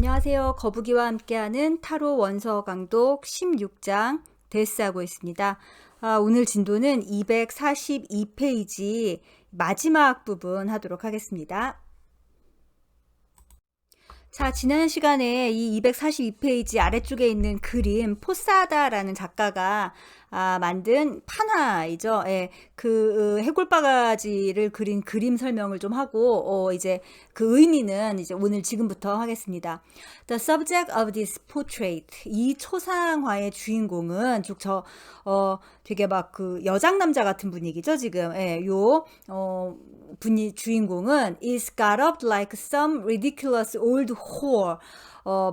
안녕하세요. 거북이와 함께하는 타로 원서 강독 16장 데스하고 있습니다. 오늘 진도는 242페이지 마지막 부분 하도록 하겠습니다. 자, 지난 시간에 이 242페이지 아래쪽에 있는 그림 포사다라는 작가가 만든 판화이죠. 예, 그 해골바가지를 그린 그림 설명을 좀 하고 이제 그 의미는 이제 오늘 지금부터 하겠습니다. The subject of this portrait, 이 초상화의 주인공은 되게 막 그 여장 남자 같은 분위기죠 지금. 예, 분이 주인공은 is got up like some ridiculous old whore.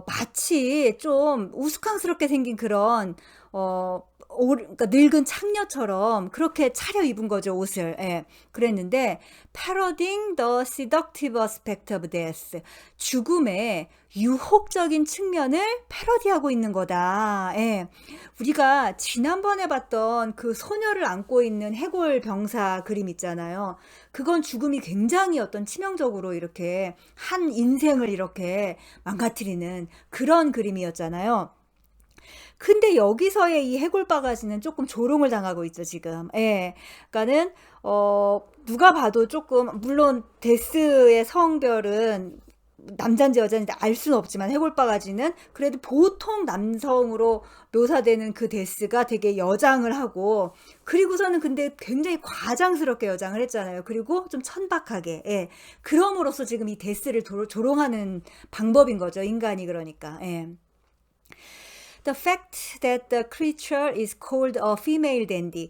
마치 좀 우스꽝스럽게 생긴 그런 그러니까 늙은 창녀처럼 그렇게 차려입은 거죠, 옷을. 예, 그랬는데 parodying the seductive aspect of death, 죽음의 유혹적인 측면을 패러디하고 있는 거다. 예, 우리가 지난번에 봤던 그 소녀를 안고 있는 해골 병사 그림 있잖아요. 그건 죽음이 굉장히 어떤 치명적으로 이렇게 한 인생을 이렇게 망가뜨리는 그런 그림이었잖아요. 근데 여기서의 이 해골바가지는 조금 조롱을 당하고 있죠, 지금. 예. 그러니까는, 누가 봐도 조금, 물론, 데스의 성별은 남자인지 여자인지 알 수는 없지만, 해골바가지는 그래도 보통 남성으로 묘사되는 그 데스가 되게 여장을 하고, 그리고서는 근데 굉장히 과장스럽게 여장을 했잖아요. 그리고 좀 천박하게. 예. 그럼으로써 지금 이 데스를 조롱하는 방법인 거죠, 인간이 그러니까. 예. The fact that the creature is called a female dandy.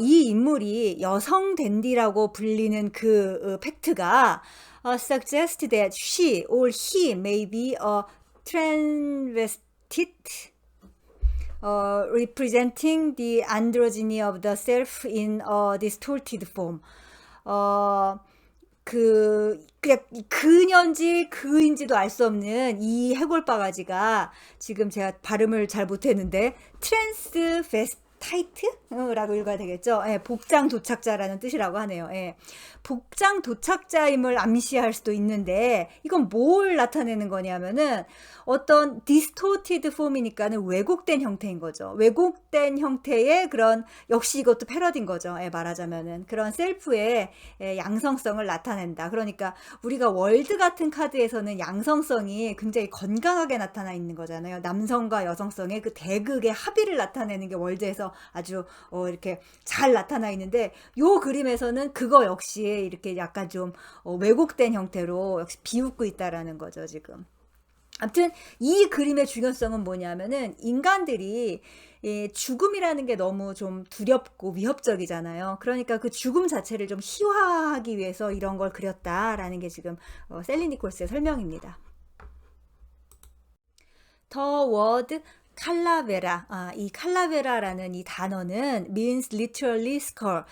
이 인물이 여성 댄디라고 불리는 그 팩트가 suggest that she or he may be a transvestite, representing the androgyny of the self in a distorted form. 그냥 그년지 그인지도 알 수 없는 이 해골바가지가 지금 제가 발음을 잘 못했는데 트랜스베스타이트라고 읽어야 되겠죠. 예, 복장 도착자라는 뜻이라고 하네요. 예, 복장 도착자임을 암시할 수도 있는데 이건 뭘 나타내는 거냐면은 어떤 디스토티드 폼이니까는 왜곡된 형태인 거죠. 왜곡된 형태의 그런 역시 이것도 패러디인 거죠. 예, 말하자면은 그런 셀프의 양성성을 나타낸다. 그러니까 우리가 월드 같은 카드에서는 양성성이 굉장히 건강하게 나타나 있는 거잖아요. 남성과 여성성의 그 대극의 합의를 나타내는 게 월드에서 아주 이렇게 잘 나타나 있는데 요 그림에서는 그거 역시 이렇게 약간 좀 왜곡된 형태로 역시 비웃고 있다라는 거죠, 지금. 아무튼 이 그림의 중요성은 뭐냐면은 인간들이 죽음이라는 게 너무 좀 두렵고 위협적이잖아요. 그러니까 그 죽음 자체를 좀 희화하기 위해서 이런 걸 그렸다라는 게 지금 셀리 니콜스의 설명입니다. The word 칼라베라, 이 칼라베라라는 이 단어는 means literally skull.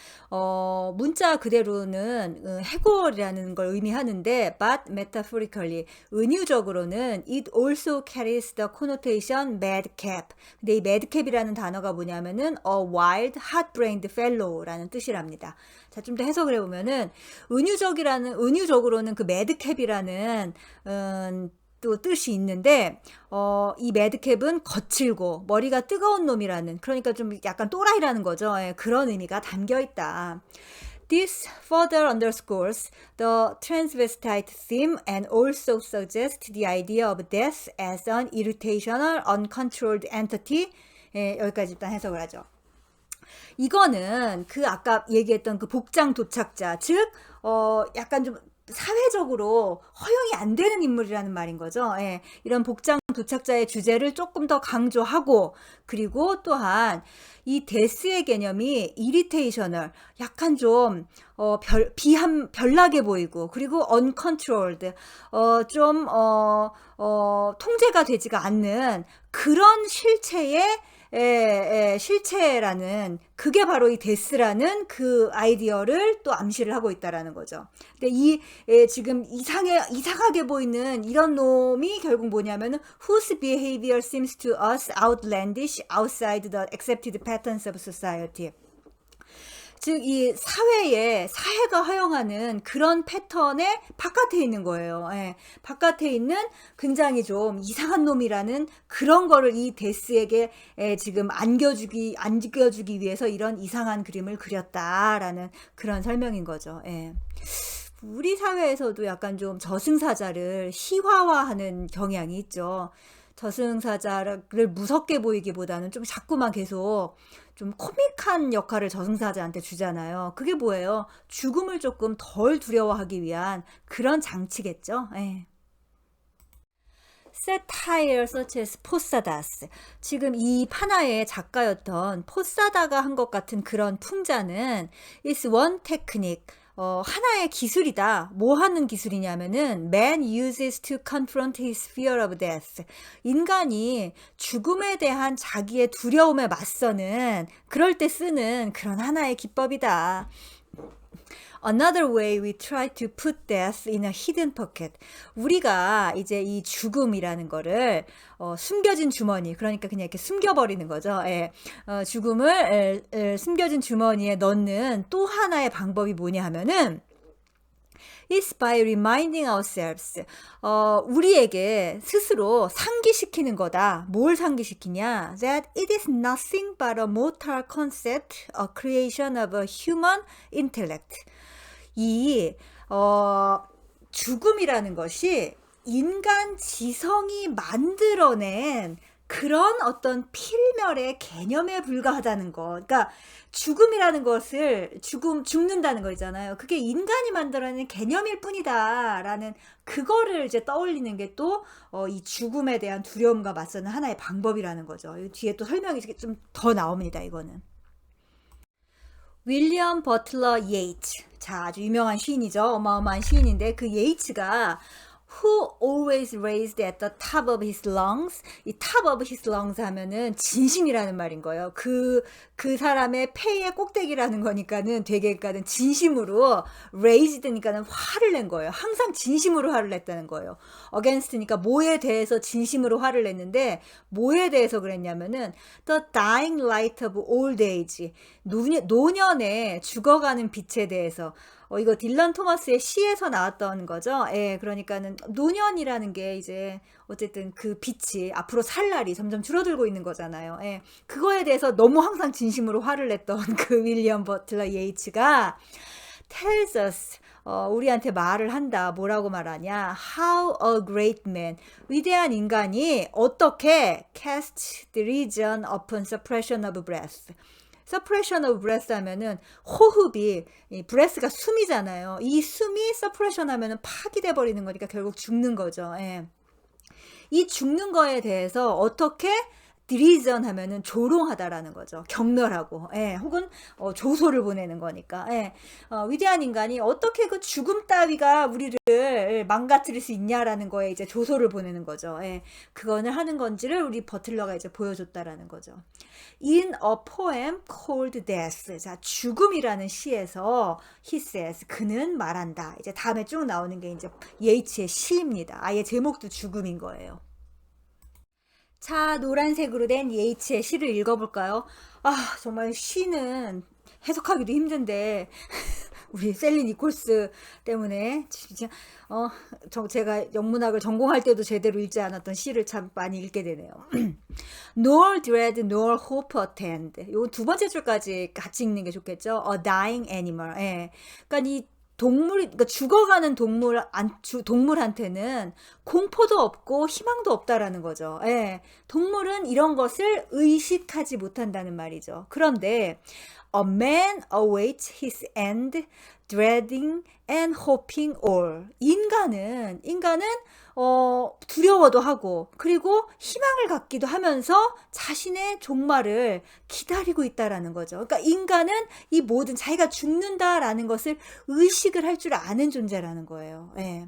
문자 그대로는 해골이라는 걸 의미하는데, but metaphorically, 은유적으로는 it also carries the connotation madcap. 근데 이 madcap이라는 단어가 뭐냐면은 a wild, hot-brained fellow라는 뜻이랍니다. 자, 좀 더 해석을 해보면은 은유적으로는 그 madcap이라는 또 뜻이 있는데 이 매드캡은 거칠고 머리가 뜨거운 놈이라는, 그러니까 좀 약간 또라이라는 거죠. 예, 그런 의미가 담겨 있다. This further underscores the transvestite theme and also suggests the idea of death as an irritational, uncontrolled entity. 예, 여기까지 일단 해석을 하죠. 이거는 그 아까 얘기했던 그 복장 도착자, 즉 약간 좀 사회적으로 허용이 안 되는 인물이라는 말인 거죠. 예, 이런 복장 도착자의 주제를 조금 더 강조하고, 그리고 또한 이 데스의 개념이 irritational, 약간 좀 별나게 보이고, 그리고 uncontrolled, 좀 통제가 되지가 않는 그런 실체라는, 그게 바로 이 데스라는 그 아이디어를 또 암시를 하고 있다라는 거죠. 근데 지금 이상하게 보이는 이런 놈이 결국 뭐냐면은 whose behavior seems to us outlandish outside the accepted patterns of society. 즉 이 사회가 허용하는 그런 패턴의 바깥에 있는 거예요. 예. 바깥에 있는 굉장히 좀 이상한 놈이라는 그런 거를 이 데스에게 지금 안겨주기 위해서 이런 이상한 그림을 그렸다라는 그런 설명인 거죠. 예. 우리 사회에서도 약간 좀 저승사자를 희화화하는 경향이 있죠. 저승사자를 무섭게 보이기보다는 좀 자꾸만 계속 좀 코믹한 역할을 저승사자한테 주잖아요. 그게 뭐예요? 죽음을 조금 덜 두려워하기 위한 그런 장치겠죠. 예. Satire such as 포사다스. 지금 이 판화의 작가였던 포사다가 한 것 같은 그런 풍자는 is one technique. 하나의 기술이다. 뭐 하는 기술이냐면은 man uses to confront his fear of death. 인간이 죽음에 대한 자기의 두려움에 맞서는 그럴 때 쓰는 그런 하나의 기법이다. Another way we try to put death in a hidden pocket. 우리가 이제 이 죽음이라는 거를 숨겨진 주머니, 그러니까 그냥 이렇게 숨겨버리는 거죠. 예. 죽음을 숨겨진 주머니에 넣는 또 하나의 방법이 뭐냐 하면은 is by reminding ourselves. 우리에게 스스로 상기시키는 거다. 뭘 상기시키냐? That it is nothing but a mortal concept, a creation of a human intellect. 이 죽음이라는 것이 인간 지성이 만들어낸 그런 어떤 필멸의 개념에 불과하다는 거. 그러니까 죽음이라는 것을 죽는다는 거 있잖아요. 그게 인간이 만들어낸 개념일 뿐이다라는 그거를 이제 떠올리는 게 또 이 죽음에 대한 두려움과 맞서는 하나의 방법이라는 거죠. 뒤에 또 설명이 좀 더 나옵니다. 이거는. 윌리엄 버틀러 예이츠. 자, 아주 유명한 시인이죠. 어마어마한 시인인데 그 예이츠가 who always raised at the top of his lungs. 이 top of his lungs 하면은 진심이라는 말인 거예요. 그 사람의 폐의 꼭대기라는 거니까는 되게 그러니까는 진심으로 raised니까는 화를 낸 거예요. 항상 진심으로 화를 냈다는 거예요. against니까 뭐에 대해서 진심으로 화를 냈는데 뭐에 대해서 그랬냐면은 the dying light of old age. 노년에 죽어가는 빛에 대해서 이거 딜런 토마스의 시에서 나왔던 거죠. 예, 그러니까는 노년이라는 게 이제 어쨌든 그 빛이 앞으로 살 날이 점점 줄어들고 있는 거잖아요. 예, 그거에 대해서 너무 항상 진심으로 화를 냈던 그 윌리엄 버틀러 예이츠가 tells us 우리한테 말을 한다. 뭐라고 말하냐? How a great man. 위대한 인간이 어떻게 cast derision upon suppression of breath. suppression of breath 하면은 호흡이 breath가 숨이잖아요. 이 숨이 suppression 하면은 파기돼 버리는 거니까 결국 죽는 거죠. 예. 이 죽는 거에 대해서 어떻게 derision 하면은 조롱하다라는 거죠. 경멸하고, 예, 혹은 조소를 보내는 거니까. 예. 위대한 인간이 어떻게 그 죽음 따위가 우리를 망가뜨릴 수 있냐라는 거에 이제 조소를 보내는 거죠. 예. 그거는 하는 건지를 우리 버틀러가 이제 보여줬다라는 거죠. In a poem called Death. 자, 죽음이라는 시에서 he says, 그는 말한다. 이제 다음에 쭉 나오는 게 이제 예이츠의 시입니다. 아예 제목도 죽음인 거예요. 자, 노란색으로 된 예이츠의 시를 읽어볼까요? 아, 정말 시는 해석하기도 힘든데 우리 셀리 니콜스 때문에 진짜 제가 영문학을 전공할 때도 제대로 읽지 않았던 시를 참 많이 읽게 되네요. Nor dread nor hope attend. 요 두 번째 줄까지 같이 읽는 게 좋겠죠. A dying animal. 예. 그러니까 이 그러니까 죽어가는 동물한테는 공포도 없고 희망도 없다라는 거죠. 예. 동물은 이런 것을 의식하지 못한다는 말이죠. 그런데 a man awaits his end, dreading and hoping all. 인간은 두려워도 하고 그리고 희망을 갖기도 하면서 자신의 종말을 기다리고 있다라는 거죠. 그러니까 인간은 이 모든 자기가 죽는다라는 것을 의식을 할 줄 아는 존재라는 거예요. 예.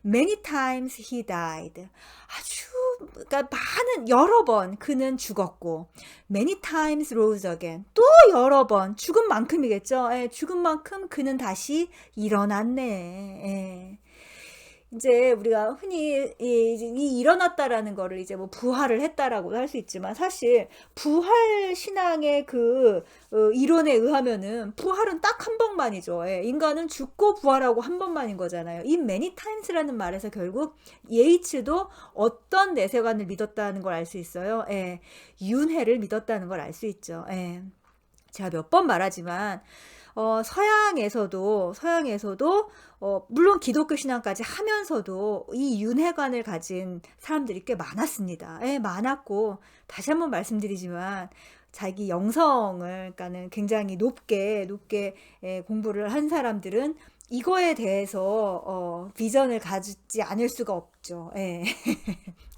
Many times he died. 그러니까 여러 번 그는 죽었고, many times rose again. 또 여러 번 죽은 만큼이겠죠. 예, 죽은 만큼 그는 다시 일어났네. 예. 이제 우리가 흔히 일어났다라는 거를 이제 뭐 부활을 했다라고도 할 수 있지만, 사실 부활 신앙의 그 이론에 의하면은 부활은 딱 한 번만이죠. 예, 인간은 죽고 부활하고 한 번만인 거잖아요. 이 many times라는 말에서 결국 예이츠도 어떤 내세관을 믿었다는 걸 알 수 있어요. 예, 윤회를 믿었다는 걸 알 수 있죠. 예. 제가 몇 번 말하지만 서양에서도 물론 기독교 신앙까지 하면서도 이 윤회관을 가진 사람들이 꽤 많았습니다. 예, 많았고, 다시 한번 말씀드리지만 자기 영성을, 그러니까는 굉장히 높게 공부를 한 사람들은 이거에 대해서 비전을 가지지 않을 수가 없죠. 예.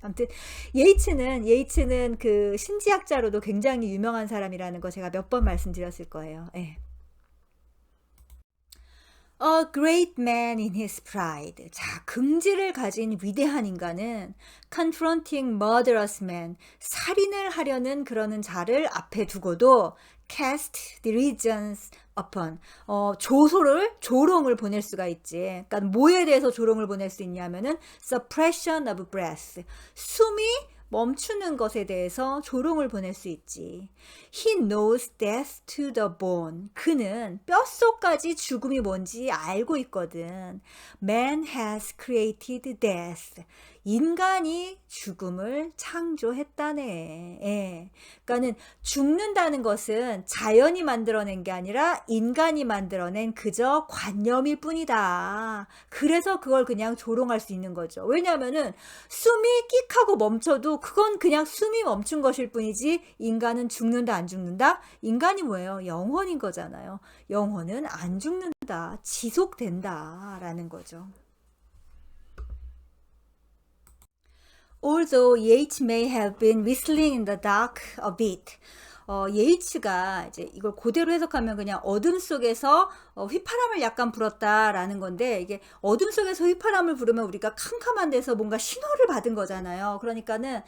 아무튼 예이츠는 그 신지학자로도 굉장히 유명한 사람이라는 거 제가 몇 번 말씀드렸을 거예요. 예. A great man in his pride. 자, 긍지를 가진 위대한 인간은 confronting murderous men, 살인을 하려는 그러는 자를 앞에 두고도 cast derisions upon, 조롱을 보낼 수가 있지. 그러니까 뭐에 대해서 조롱을 보낼 수 있냐면은 suppression of breath, 숨이 멈추는 것에 대해서 조롱을 보낼 수 있지. He knows death to the bone. 그는 뼛속까지 죽음이 뭔지 알고 있거든. Man has created death. 인간이 죽음을 창조했다네. 예. 그러니까는 죽는다는 것은 자연이 만들어낸 게 아니라 인간이 만들어낸 그저 관념일 뿐이다. 그래서 그걸 그냥 조롱할 수 있는 거죠. 왜냐하면은 숨이 끽 하고 멈춰도 그건 그냥 숨이 멈춘 것일 뿐이지, 인간은 죽는다 안 죽는다? 인간이 뭐예요? 영혼인 거잖아요. 영혼은 안 죽는다, 지속된다 라는 거죠. Although Yeats may have been whistling in the dark a bit. 예이츠가 이제 이걸 그대로 해석하면 그냥 어둠 속에서 휘파람을 약간 불었다라는 건데, 이게 어둠 속에서 휘파람을 부르면 우리가 캄캄한 데서 뭔가 신호를 받은 거잖아요. 그러니까는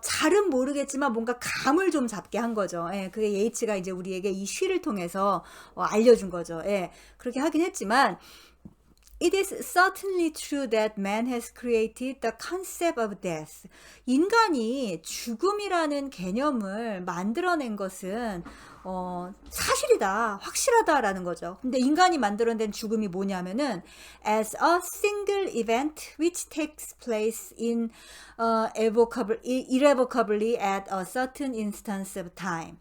잘은 모르겠지만 뭔가 감을 좀 잡게 한 거죠. 예, 그게 예이츠가 이제 우리에게 이 시를 통해서 알려준 거죠. 예, 그렇게 하긴 했지만, It is certainly true that man has created the concept of death. 인간이 죽음이라는 개념을 만들어낸 것은 사실이다, 확실하다라는 거죠. 근데 인간이 만들어낸 죽음이 뭐냐면은 as a single event which takes place in irrevocably at a certain instance of time.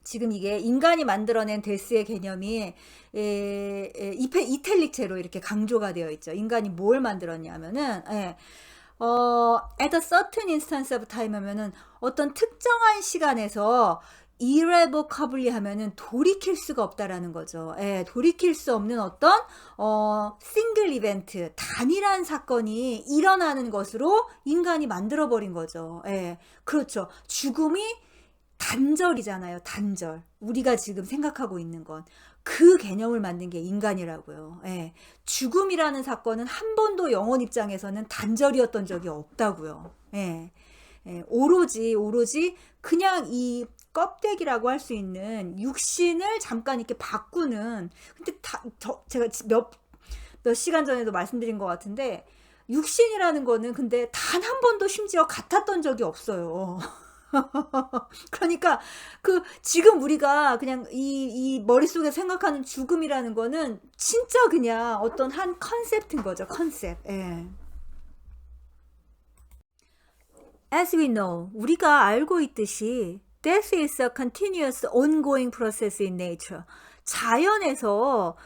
지금 이게 인간이 만들어낸 데스의 개념이 이탈릭체로 이렇게 강조가 되어 있죠. 인간이 뭘 만들었냐면은 at a certain instance of time 하면은 어떤 특정한 시간에서 irrevocably 하면은 돌이킬 수가 없다라는 거죠. 예, 돌이킬 수 없는 어떤 single event, 단일한 사건이 일어나는 것으로 인간이 만들어 버린 거죠. 예, 그렇죠. 죽음이 단절이잖아요. 단절. 우리가 지금 생각하고 있는 건 그 개념을 만든 게 인간이라고요. 예. 죽음이라는 사건은 한 번도 영혼 입장에서는 단절이었던 적이 없다고요. 예. 예. 오로지 그냥 이 껍데기라고 할 수 있는 육신을 잠깐 이렇게 바꾸는, 근데 제가 몇 시간 전에도 말씀드린 것 같은데, 육신이라는 거는 근데 단 한 번도 심지어 같았던 적이 없어요. 그러니까 지금 우리가 그냥 이 머릿속에 생각하는 죽음이라는 거는 진짜 그냥 어떤 한 컨셉트인 거죠. 컨셉. 예. As we know, 우리가 알고 있듯이 death is a continuous ongoing process in nature. 자연에서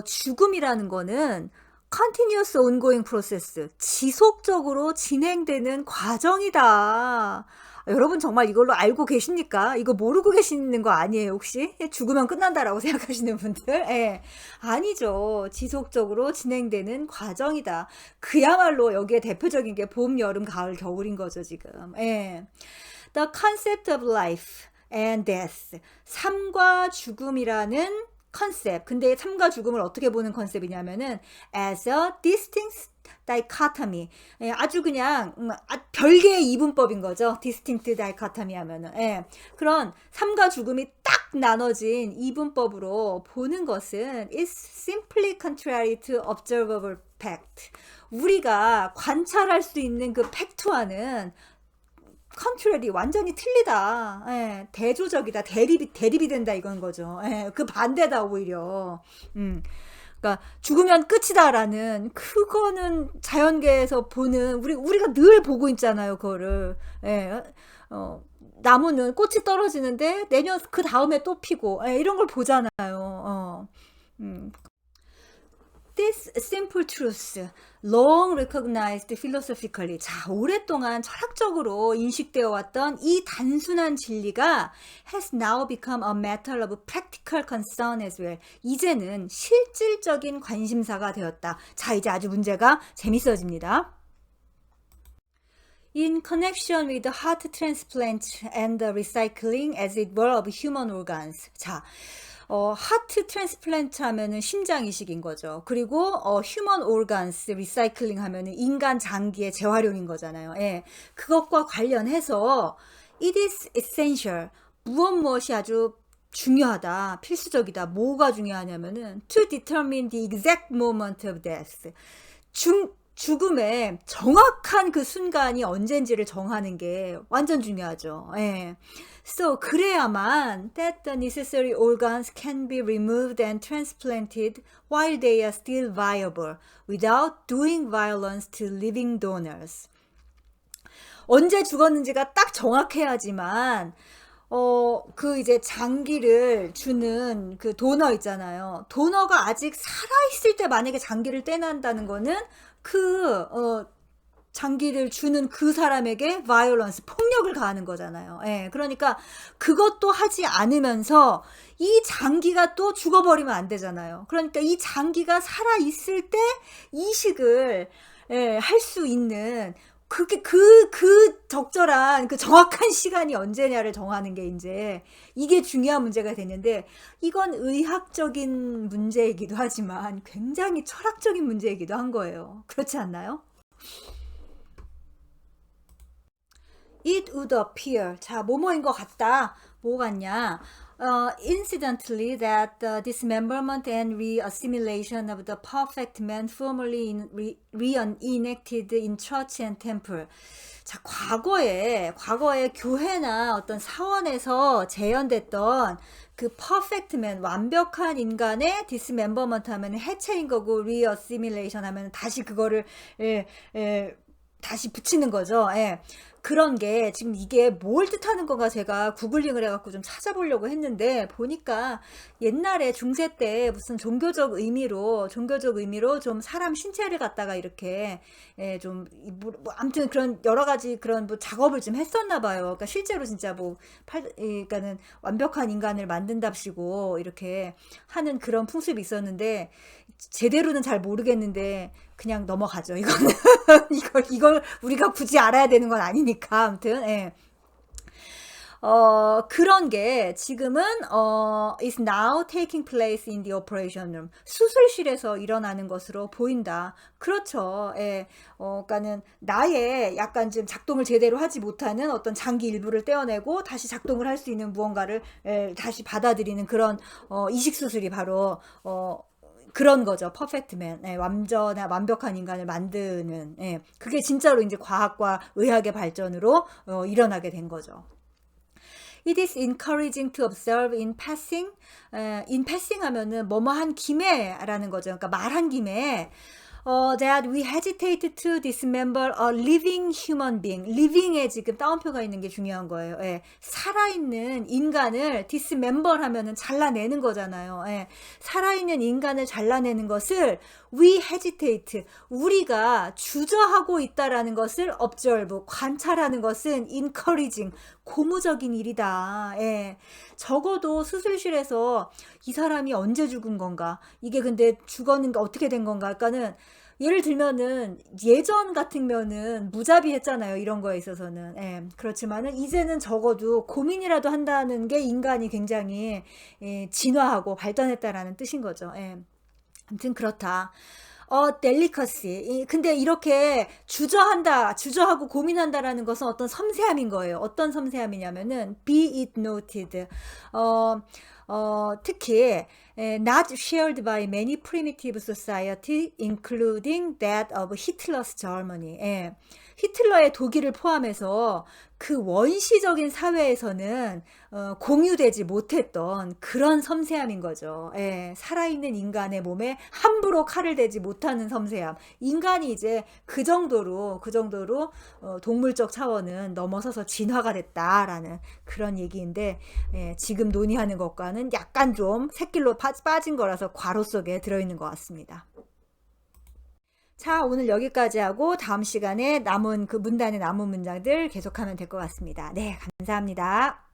죽음이라는 거는 continuous ongoing process, 지속적으로 진행되는 과정이다. 여러분 정말 이걸로 알고 계십니까? 이거 모르고 계시는 거 아니에요, 혹시? 죽으면 끝난다라고 생각하시는 분들? 예. 아니죠. 지속적으로 진행되는 과정이다. 그야말로 여기에 대표적인 게 봄, 여름, 가을, 겨울인 거죠, 지금. 예. The concept of life and death. 삶과 죽음이라는 컨셉. 근데 삶과 죽음을 어떻게 보는 컨셉이냐면은 as a distinct dichotomy. 예, 아주 그냥 별개의 이분법인 거죠. distinct dichotomy 하면은. 예, 그런 삶과 죽음이 딱 나눠진 이분법으로 보는 것은 is simply contrary to observable fact. 우리가 관찰할 수 있는 그 팩트와는 컨트럴이 완전히 틀리다. 예, 대조적이다. 대립이 된다 이건 거죠. 예, 그 반대다 오히려. 그러니까 죽으면 끝이다라는 그거는 자연계에서 보는 우리가 늘 보고 있잖아요. 그거를. 예, 나무는 꽃이 떨어지는데 내년 그 다음에 또 피고 예, 이런 걸 보잖아요. 음. This simple truth, long recognized philosophically. 자, 오랫동안 철학적으로 인식되어 왔던 이 단순한 진리가 has now become a matter of practical concern as well. 이제는 실질적인 관심사가 되었다. 자, 이제 아주 문제가 재밌어집니다. In connection with the heart transplant and the recycling as it were of human organs. 자, 하트 트랜스플란트 하면은 심장 이식인 거죠. 그리고 휴먼 오르간스 리사이클링 하면은 인간 장기의 재활용인 거잖아요. 예. 그것과 관련해서 it is essential. 무엇이 아주 중요하다. 필수적이다. 뭐가 중요하냐면은 to determine the exact moment of death. 죽음의 정확한 그 순간이 언젠지를 정하는 게 완전 중요하죠. 예. So 그래야만 that the necessary organs can be removed and transplanted while they are still viable without doing violence to living donors. 언제 죽었는지가 딱 정확해야지만 그 이제 장기를 주는 그 도너 있잖아요. 도너가 아직 살아있을 때 만약에 장기를 떼난다는 거는 장기를 주는 그 사람에게 바이올런스, 폭력을 가하는 거잖아요. 예, 그러니까 그것도 하지 않으면서 이 장기가 또 죽어버리면 안 되잖아요. 그러니까 이 장기가 살아있을 때 이식을 할 수 있는 그게 그 적절한 그 정확한 시간이 언제냐를 정하는 게 이제 이게 중요한 문제가 되는데 이건 의학적인 문제이기도 하지만 굉장히 철학적인 문제이기도 한 거예요. 그렇지 않나요? It would appear. 자, 뭐뭐인 것 같다. 뭐 같냐? Incidentally, that the dismemberment and reassimilation of the perfect man formerly reenacted in church and temple. 자, 과거에 교회나 어떤 사원에서 재현됐던 그 perfect man, 완벽한 인간의 dismemberment 하면 해체인 거고, reassimilation 하면 다시 그거를 다시 붙이는 거죠. 예. 그런 게 지금 이게 뭘 뜻하는 건가 제가 구글링을 해갖고 좀 찾아보려고 했는데 보니까 옛날에 중세 때 무슨 종교적 의미로 좀 사람 신체를 갖다가 이렇게 좀 아무튼 그런 여러 가지 그런 뭐 작업을 좀 했었나 봐요. 그러니까 실제로 진짜 그러니까는 완벽한 인간을 만든답시고 이렇게 하는 그런 풍습이 있었는데 제대로는 잘 모르겠는데 그냥 넘어가죠. 이거는 이걸 우리가 굳이 알아야 되는 건 아니니까 아무튼 그런 게 지금은 is now taking place in the operation room. 수술실에서 일어나는 것으로 보인다. 그렇죠. 예. 그러니까는 나의 약간 좀 작동을 제대로 하지 못하는 어떤 장기 일부를 떼어내고 다시 작동을 할 수 있는 무언가를 다시 받아들이는 그런 이식 수술이 바로 그런 거죠. 퍼펙트맨. 완벽한 인간을 만드는. 그게 진짜로 이제 과학과 의학의 발전으로 일어나게 된 거죠. It is encouraging to observe in passing. in passing 하면은 뭐뭐한 김에라는 거죠. 그러니까 말한 김에 that we hesitate to dismember a living human being. living에 지금 따옴표가 있는 게 중요한 거예요. 예. 살아있는 인간을 dismember 하면은 잘라내는 거잖아요. 예. 살아있는 인간을 잘라내는 것을 we hesitate. 우리가 주저하고 있다라는 것을 observe. 관찰하는 것은 encouraging. 고무적인 일이다. 예. 적어도 수술실에서 이 사람이 언제 죽은 건가? 이게 근데 죽었는가 어떻게 된 건가? 그러니까는 예를 들면은 예전 같으면은 무자비했잖아요. 이런 거에 있어서는. 예. 그렇지만은 이제는 적어도 고민이라도 한다는 게 인간이 굉장히 진화하고 발전했다라는 뜻인 거죠. 예. 아무튼 그렇다. delicacy. 근데 이렇게 주저하고 고민한다라는 것은 어떤 섬세함인 거예요. 어떤 섬세함이냐면은 be it noted. 어, 특히 not shared by many primitive society, including that of Hitler's Germany. 예. 히틀러의 독일을 포함해서 그 원시적인 사회에서는 공유되지 못했던 그런 섬세함인 거죠. 예, 살아있는 인간의 몸에 함부로 칼을 대지 못하는 섬세함. 인간이 이제 그 정도로 동물적 차원은 넘어서서 진화가 됐다라는 그런 얘기인데, 예, 지금 논의하는 것과는 약간 좀 새길로 빠진 거라서 괄호 속에 들어있는 것 같습니다. 자, 오늘 여기까지 하고 다음 시간에 남은 그 문단의 남은 문장들 계속하면 될 것 같습니다. 네, 감사합니다.